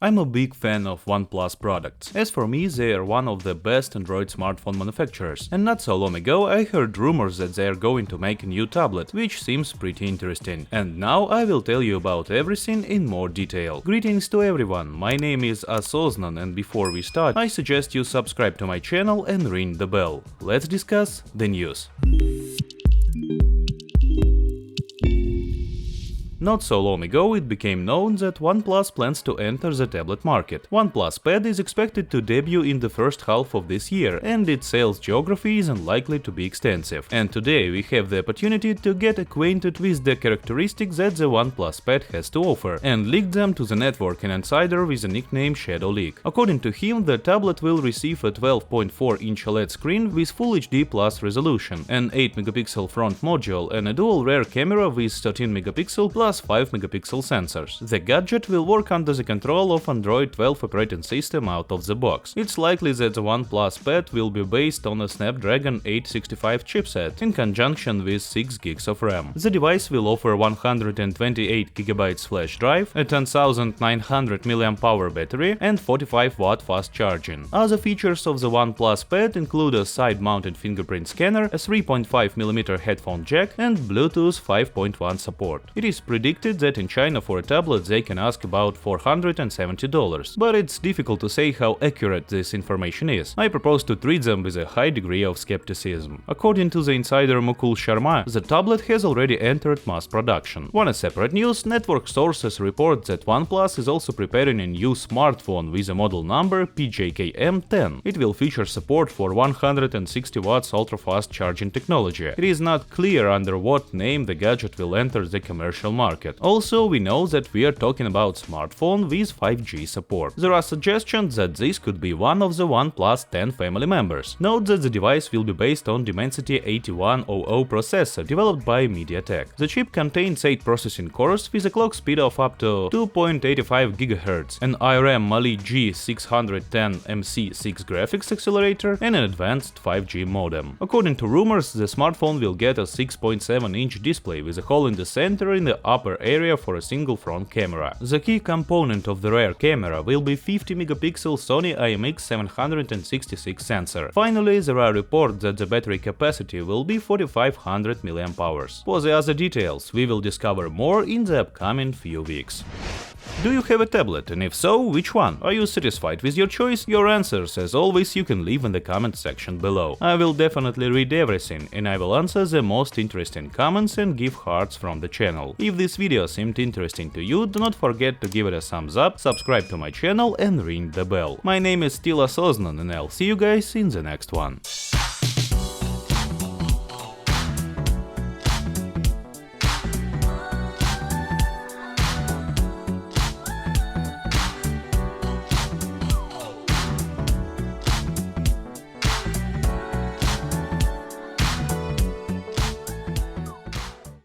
I'm a big fan of OnePlus products. As for me, they are one of the best Android smartphone manufacturers. And not so long ago I heard rumors that they are going to make a new tablet, which seems pretty interesting. And now I will tell you about everything in more detail. Greetings to everyone, my name is osoznaneng, and before we start, I suggest you subscribe to my channel and ring the bell. Let's discuss the news. Not so long ago it became known that OnePlus plans to enter the tablet market. OnePlus Pad is expected to debut in the first half of this year, and its sales geography isn't likely to be extensive. And today we have the opportunity to get acquainted with the characteristics that the OnePlus Pad has to offer, and leaked them to the networking insider with the nickname ShadowLeak. According to him, the tablet will receive a 12.4-inch OLED screen with FullHD plus resolution, an 8-megapixel front module, and a dual rear camera with 13-megapixel plus 5-megapixel sensors. The gadget will work under the control of Android 12 operating system out of the box. It's likely that the OnePlus Pad will be based on a Snapdragon 865 chipset in conjunction with 6 gigs of RAM. The device will offer 128 GB flash drive, a 10,900 mAh battery, and 45-watt fast charging. Other features of the OnePlus Pad include a side-mounted fingerprint scanner, a 3.5mm headphone jack, and Bluetooth 5.1 support. It is predicted that in China for a tablet they can ask about $470, but it's difficult to say how accurate this information is. I propose to treat them with a high degree of skepticism. According to the insider Mukul Sharma, the tablet has already entered mass production. On a separate news, network sources report that OnePlus is also preparing a new smartphone with a model number PJKM10. It will feature support for 160 watts ultra-fast charging technology. It is not clear under what name the gadget will enter the commercial market. Also, we know that we are talking about smartphone with 5G support. There are suggestions that this could be one of the OnePlus 10 family members. Note that the device will be based on Dimensity 8100 processor developed by MediaTek. The chip contains 8 processing cores with a clock speed of up to 2.85 GHz, an Arm Mali-G610 MC6 graphics accelerator, and an advanced 5G modem. According to rumors, the smartphone will get a 6.7-inch display with a hole in the center in the upper area for a single front camera. The key component of the rear camera will be 50-megapixel Sony IMX766 sensor. Finally, there are reports that the battery capacity will be 4500 mAh. For the other details, we will discover more in the upcoming few weeks. Do you have a tablet, and if so, which one? Are you satisfied with your choice? Your answers, as always, you can leave in the comment section below. I will definitely read everything, and I will answer the most interesting comments and give hearts from the channel. If this video seemed interesting to you, do not forget to give it a thumbs up, subscribe to my channel and ring the bell. My name is still osoznaneng, and I'll see you guys in the next one.